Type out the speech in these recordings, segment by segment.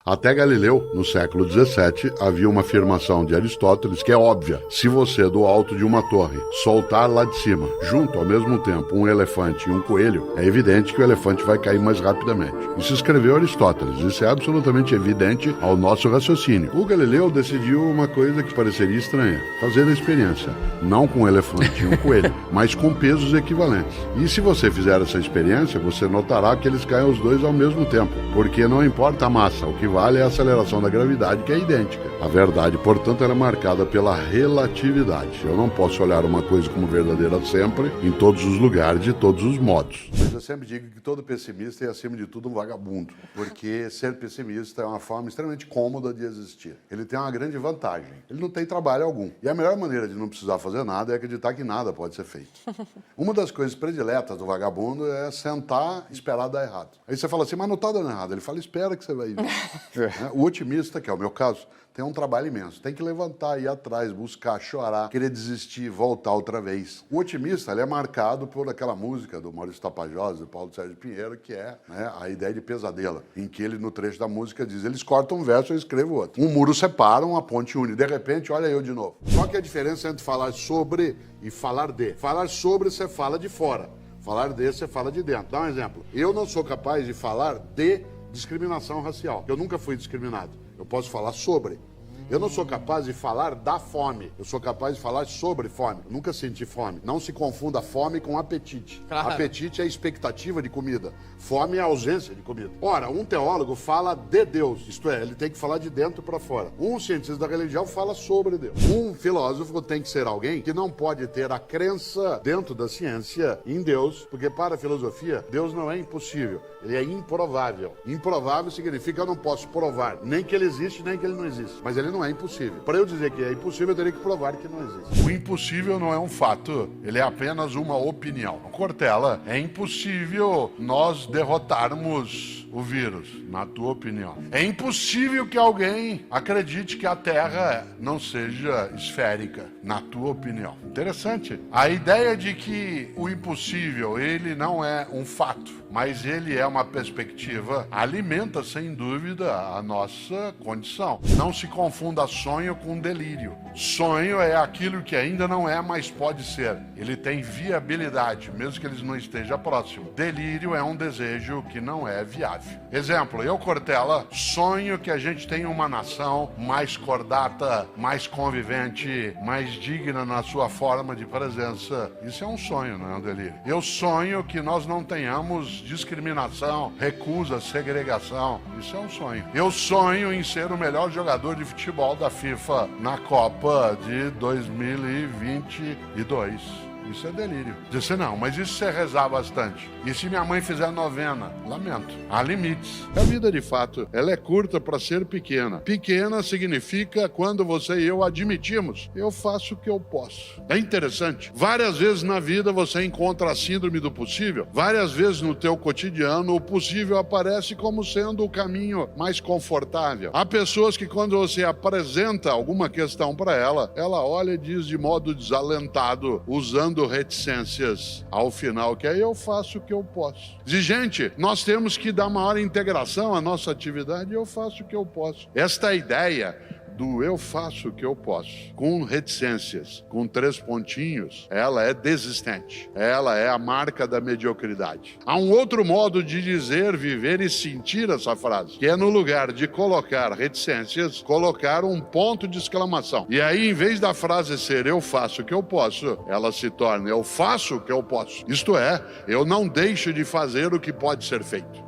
Até Galileu, no século XVII, havia uma afirmação de Aristóteles que é óbvia. Se você, do alto de uma torre, soltar lá de cima, junto ao mesmo tempo, um elefante e um coelho, é evidente que o elefante vai cair mais rapidamente. Isso escreveu Aristóteles. Isso é absolutamente evidente ao nosso raciocínio. O Galileu decidiu uma coisa que pareceria estranha: fazer a experiência, não com um elefante e um coelho, mas com pesos equivalentes. E se você fizer essa experiência, você notará que eles caem os dois ao mesmo tempo, porque não importa a massa, o que vale é a aceleração da gravidade, que é idêntica. A verdade, portanto, era marcada pela relatividade. Eu não posso olhar uma coisa como verdadeira sempre, em todos os lugares, de todos os modos. Mas eu sempre digo que todo pessimista é, acima de tudo, um vagabundo, porque ser pessimista é uma forma extremamente cômoda de existir. Ele tem uma grande vantagem: ele não tem trabalho algum. E a melhor maneira de não precisar fazer nada é acreditar que nada pode ser feito. Uma das coisas prediletas do vagabundo é sentar e esperar dar errado. Aí você fala assim: mas não está dando errado. Ele fala: espera que você vai ver. O otimista, que é o meu caso, tem um trabalho imenso. Tem que levantar, ir atrás, buscar, chorar, querer desistir, voltar outra vez. O otimista, ele é marcado por aquela música do Maurício Tapajós, do Paulo Sérgio Pinheiro, que é, a ideia de pesadelo, em que ele, no trecho da música, diz: eles cortam um verso, eu escrevo outro. Um muro separa, uma ponte une. De repente, olha eu de novo. Qual que é a diferença entre falar sobre e falar de? Falar sobre, você fala de fora. Falar de, você fala de dentro. Dá um exemplo. Eu não sou capaz de falar de discriminação racial. Eu nunca fui discriminado. Eu posso falar sobre. Eu não sou capaz de falar da fome. Eu sou capaz de falar sobre fome. Eu nunca senti fome. Não se confunda fome com apetite. Claro. Apetite é a expectativa de comida. Fome é a ausência de comida. Ora, um teólogo fala de Deus. Isto é, ele tem que falar de dentro para fora. Um cientista da religião fala sobre Deus. Um filósofo tem que ser alguém que não pode ter a crença dentro da ciência em Deus, porque para a filosofia, Deus não é impossível. Ele é improvável. Improvável significa que eu não posso provar nem que ele existe, nem que ele não existe. Mas ele não é impossível. Para eu dizer que é impossível, eu teria que provar que não existe. O impossível não é um fato, ele é apenas uma opinião. Cortella, é impossível nós derrotarmos o vírus, na tua opinião. É impossível que alguém acredite que a Terra não seja esférica, na tua opinião. Interessante. A ideia de que o impossível, ele não é um fato, mas ele é uma perspectiva, alimenta sem dúvida a nossa condição. Não se confunda sonho com delírio. Sonho é aquilo que ainda não é, mas pode ser. Ele tem viabilidade, mesmo que ele não esteja próximo. Delírio é um desejo que não é viável. Exemplo, eu, Cortella, sonho que a gente tenha uma nação mais cordata, mais convivente, mais digna na sua forma de presença. Isso é um sonho, não é um delírio. Eu sonho que nós não tenhamos discriminação, recusa, segregação. Isso é um sonho. Eu sonho em ser o melhor jogador de futebol da FIFA na Copa de 2022. Isso é delírio. Disse: não, mas isso você rezar bastante. E se minha mãe fizer novena? Lamento. Há limites. A vida, de fato, ela é curta para ser pequena. Pequena significa quando você e eu admitimos: eu faço o que eu posso. É interessante. Várias vezes na vida você encontra a síndrome do possível. Várias vezes no teu cotidiano o possível aparece como sendo o caminho mais confortável. Há pessoas que, quando você apresenta alguma questão para ela, ela olha e diz de modo desalentado, usando reticências ao final, que aí eu faço o que eu posso. Diz: gente, nós temos que dar maior integração à nossa atividade, eu faço o que eu posso. Esta ideia do eu faço o que eu posso, com reticências, com 3 pontinhos, ela é desistente. Ela é a marca da mediocridade. Há um outro modo de dizer, viver e sentir essa frase, que é, no lugar de colocar reticências, colocar um ponto de exclamação. E aí, em vez da frase ser eu faço o que eu posso, ela se torna eu faço o que eu posso. Isto é, eu não deixo de fazer o que pode ser feito.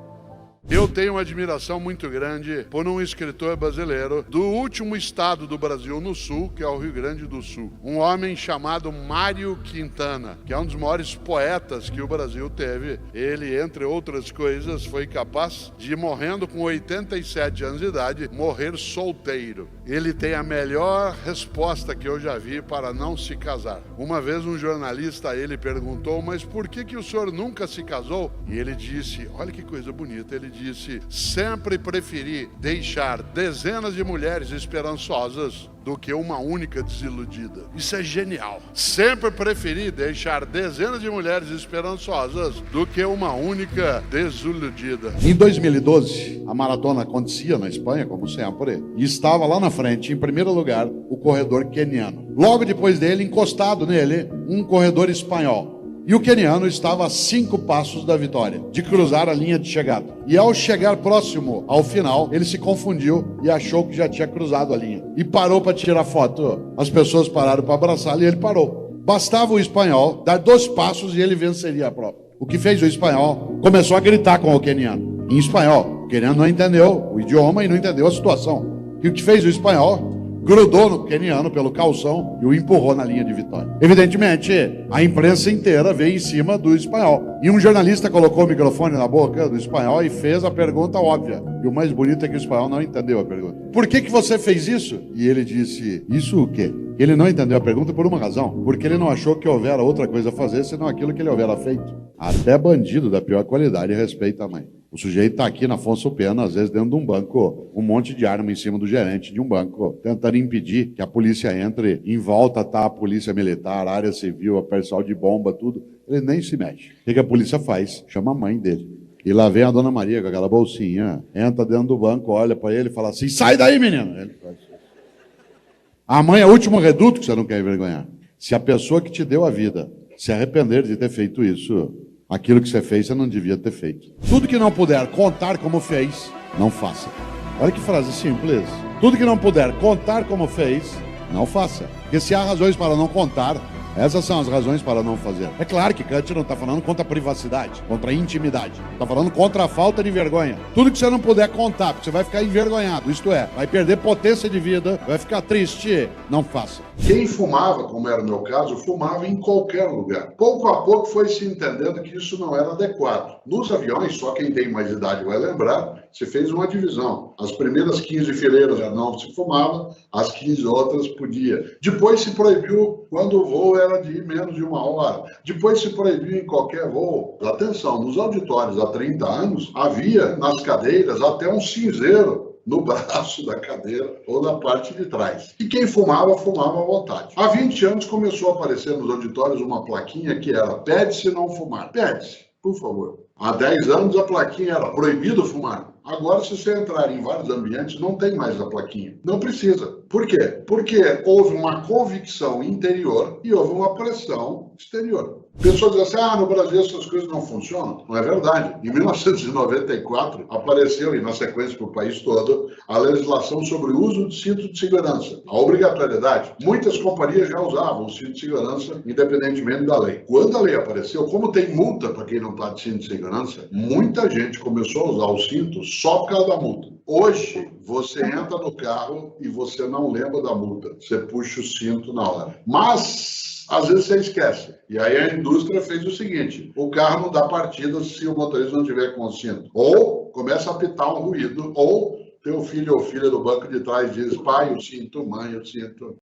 Eu tenho uma admiração muito grande por um escritor brasileiro do último estado do Brasil no sul, que é o Rio Grande do Sul. Um homem chamado Mário Quintana, que é um dos maiores poetas que o Brasil teve. Ele, entre outras coisas, foi capaz de, morrendo com 87 anos de idade, morrer solteiro. Ele tem a melhor resposta que eu já vi para não se casar. Uma vez um jornalista a ele perguntou: mas por que o senhor nunca se casou? E ele disse, olha que coisa bonita, ele disse: sempre preferi deixar dezenas de mulheres esperançosas do que uma única desiludida. Isso é genial. Sempre preferi deixar dezenas de mulheres esperançosas do que uma única desiludida. Em 2012, a maratona acontecia na Espanha, como sempre, e estava lá na frente, em primeiro lugar, o corredor queniano. Logo depois dele, encostado nele, um corredor espanhol. E o queniano estava a 5 passos da vitória, de cruzar a linha de chegada. E ao chegar próximo ao final, ele se confundiu e achou que já tinha cruzado a linha. E parou para tirar foto. As pessoas pararam para abraçá-lo e ele parou. Bastava o espanhol dar 2 passos e ele venceria a prova. O que fez o espanhol? Começou a gritar com o queniano, em espanhol. O queniano não entendeu o idioma e não entendeu a situação. E o que fez o espanhol? Grudou no queniano pelo calção e o empurrou na linha de vitória. Evidentemente, a imprensa inteira veio em cima do espanhol. E um jornalista colocou o microfone na boca do espanhol e fez a pergunta óbvia. E o mais bonito é que o espanhol não entendeu a pergunta. Por que você fez isso? E ele disse: isso o quê? Ele não entendeu a pergunta por uma razão. Porque ele não achou que houvera outra coisa a fazer senão aquilo que ele houvera feito. Até bandido da pior qualidade respeita a mãe. O sujeito está aqui na Afonso Pena, às vezes dentro de um banco, um monte de arma em cima do gerente de um banco, tentando impedir que a polícia entre. Em volta está a polícia militar, a área civil, a pessoal de bomba, tudo. Ele nem se mexe. O que a polícia faz? Chama a mãe dele. E lá vem a dona Maria com aquela bolsinha, entra dentro do banco, olha para ele e fala assim: sai daí, menino! Ele faz isso. A mãe é o último reduto que você não quer envergonhar. Se a pessoa que te deu a vida se arrepender de ter feito isso, aquilo que você fez, você não devia ter feito. Tudo que não puder contar como fez, não faça. Olha que frase simples. Tudo que não puder contar como fez, não faça. Porque se há razões para não contar, essas são as razões para não fazer. É claro que Kant não está falando contra a privacidade, contra a intimidade. Está falando contra a falta de vergonha. Tudo que você não puder contar, porque você vai ficar envergonhado, isto é, vai perder potência de vida, vai ficar triste, não faça. Quem fumava, como era o meu caso, fumava em qualquer lugar. Pouco a pouco foi se entendendo que isso não era adequado. Nos aviões, só quem tem mais idade vai lembrar, se fez uma divisão. As primeiras 15 fileiras já não se fumava, as 15 outras podia. Depois se proibiu quando o voo era de menos de 1 hora. Depois se proibiu em qualquer voo. Atenção, nos auditórios há 30 anos, havia nas cadeiras até um cinzeiro no braço da cadeira ou na parte de trás. E quem fumava, fumava à vontade. Há 20 anos começou a aparecer nos auditórios uma plaquinha que era: pede-se não fumar. Pede-se, por favor. Há 10 anos a plaquinha era: proibido fumar. Agora, se você entrar em vários ambientes, não tem mais a plaquinha. Não precisa. Por quê? Porque houve uma convicção interior e houve uma pressão exterior. Pessoas dizem assim: no Brasil essas coisas não funcionam. Não é verdade. Em 1994, apareceu, e na sequência para o país todo, a legislação sobre o uso de cinto de segurança. A obrigatoriedade. Muitas companhias já usavam o cinto de segurança, independentemente da lei. Quando a lei apareceu, como tem multa para quem não está de cinto de segurança, muita gente começou a usar o cinto só por causa da multa. Hoje, você entra no carro e você não lembra da multa. Você puxa o cinto na hora. Mas às vezes você esquece. E aí a indústria fez o seguinte: o carro não dá partida se o motorista não tiver com o cinto. Ou começa a apitar um ruído, ou teu filho ou filha do banco de trás diz: pai, eu sinto, mãe, eu sinto.